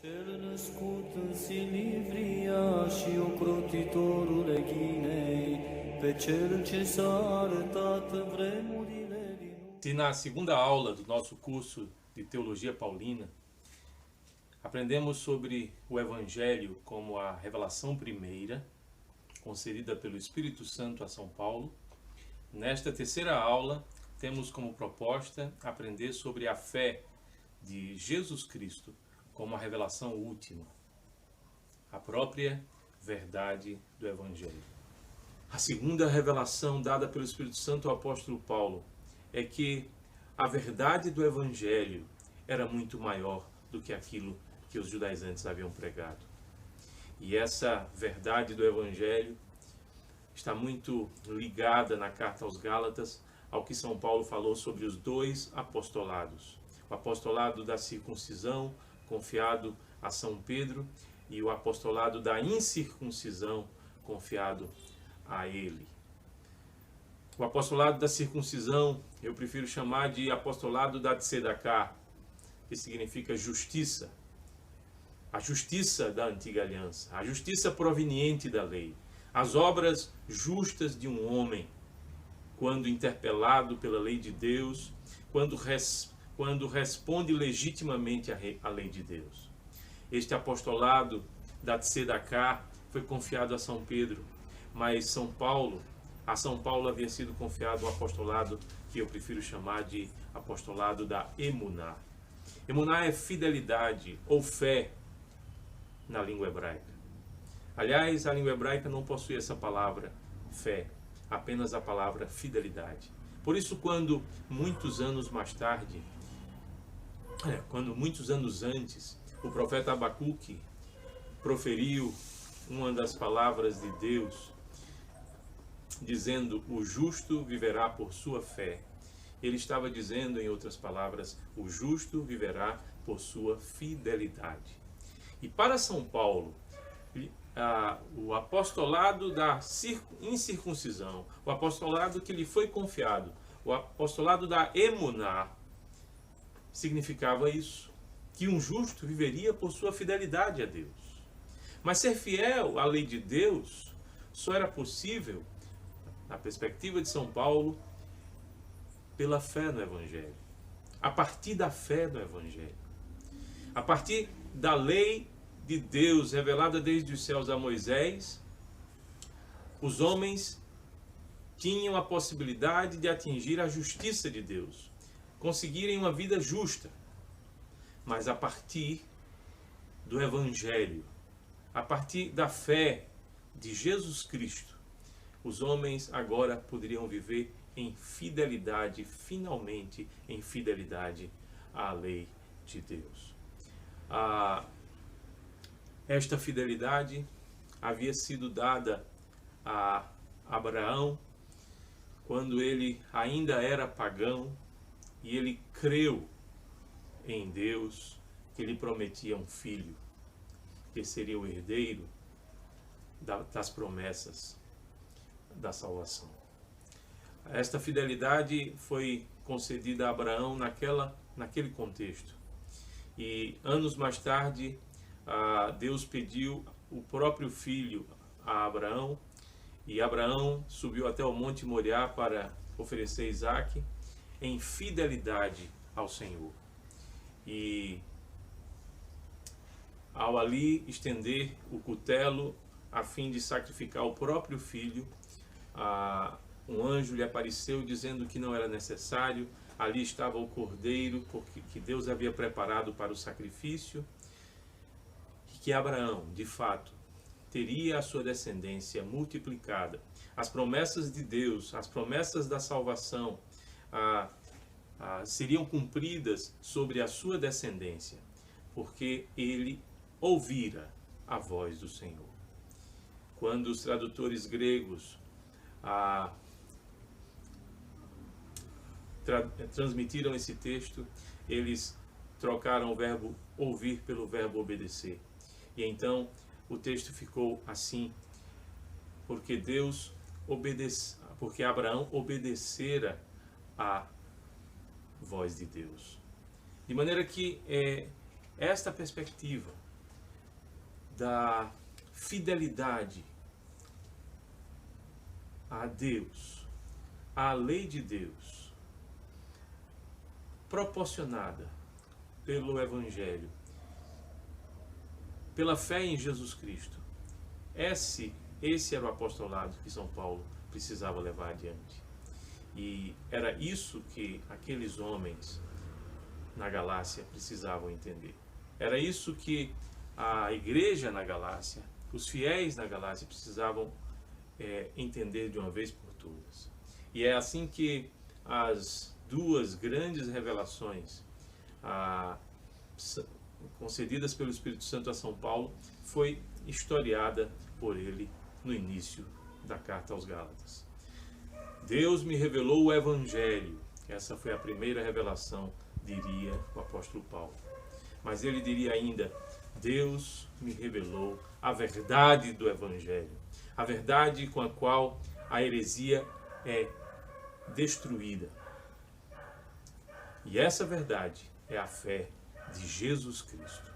Cel născut în Silivria și ocrotitorul Ghinei, pe cel ce s-a arătat în vremurile din urmă. Se na segunda aula do nosso curso de Teologia Paulina, aprendemos sobre o Evangelho como a revelação primeira, concedida pelo Espírito Santo a São Paulo. Nesta terceira aula, temos como proposta aprender sobre a fé de Jesus Cristo como a revelação última, a própria verdade do Evangelho. A segunda revelação dada pelo Espírito Santo ao apóstolo Paulo é que a verdade do Evangelho era muito maior do que aquilo que os judaizantes haviam pregado. E essa verdade do Evangelho está muito ligada na carta aos Gálatas ao que São Paulo falou sobre os dois apostolados. O apostolado da circuncisão, confiado a São Pedro, e o apostolado da incircuncisão, confiado a ele. O apostolado da circuncisão eu prefiro chamar de apostolado da Tzedaká, que significa justiça. A justiça da antiga aliança, a justiça proveniente da lei, as obras justas de um homem, quando interpelado pela lei de Deus, quando responde legitimamente à lei de Deus. Este apostolado da Tzedaká foi confiado a São Pedro, mas a São Paulo havia sido confiado o apostolado que eu prefiro chamar de apostolado da Emuná. Emuná é fidelidade ou fé na língua hebraica. Aliás, a língua hebraica não possui essa palavra fé, apenas a palavra fidelidade. Por isso, quando muitos anos antes, o profeta Abacuque proferiu uma das palavras de Deus, dizendo: o justo viverá por sua fé. Ele estava dizendo, em outras palavras, o justo viverá por sua fidelidade. E para São Paulo, o apostolado da incircuncisão, o apostolado que lhe foi confiado, o apostolado da Emuná, significava isso, que um justo viveria por sua fidelidade a Deus. Mas ser fiel à lei de Deus só era possível, na perspectiva de São Paulo, pela fé no Evangelho. A partir da fé no Evangelho. A partir da lei de Deus revelada desde os céus a Moisés, os homens tinham a possibilidade de atingir a justiça de Deus, conseguirem uma vida justa. Mas a partir do Evangelho, a partir da fé de Jesus Cristo, os homens agora poderiam viver em fidelidade, finalmente em fidelidade à lei de Deus. Esta fidelidade havia sido dada a Abraão quando ele ainda era pagão e ele creu em Deus, que lhe prometia um filho, que seria o herdeiro das promessas da salvação. Esta fidelidade foi concedida a Abraão naquele contexto. E anos mais tarde, Deus pediu o próprio filho a Abraão, e Abraão subiu até o Monte Moriá para oferecer Isaque em fidelidade ao Senhor. E ao ali estender o cutelo a fim de sacrificar o próprio filho, um anjo lhe apareceu dizendo que não era necessário, ali estava o cordeiro que Deus havia preparado para o sacrifício, e que Abraão, de fato, teria a sua descendência multiplicada. As promessas de Deus, as promessas da salvação, seriam cumpridas sobre a sua descendência, porque ele ouvira a voz do Senhor. Quando os tradutores gregos transmitiram esse texto, eles trocaram o verbo ouvir pelo verbo obedecer. E então o texto ficou assim: porque Abraão obedecera a voz de Deus. De maneira que esta perspectiva da fidelidade a Deus, à lei de Deus, proporcionada pelo Evangelho, pela fé em Jesus Cristo. Esse era o apostolado que São Paulo precisava levar adiante. E era isso que aqueles homens na Galácia precisavam entender. Era isso que a igreja na Galácia, os fiéis na Galácia precisavam entender de uma vez por todas. E é assim que as duas grandes revelações concedidas pelo Espírito Santo a São Paulo foi historiada por ele no início da carta aos Gálatas. Deus me revelou o Evangelho. Essa foi a primeira revelação, diria o apóstolo Paulo. Mas ele diria ainda: Deus me revelou a verdade do Evangelho, a verdade com a qual a heresia é destruída. E essa verdade é a fé de Jesus Cristo.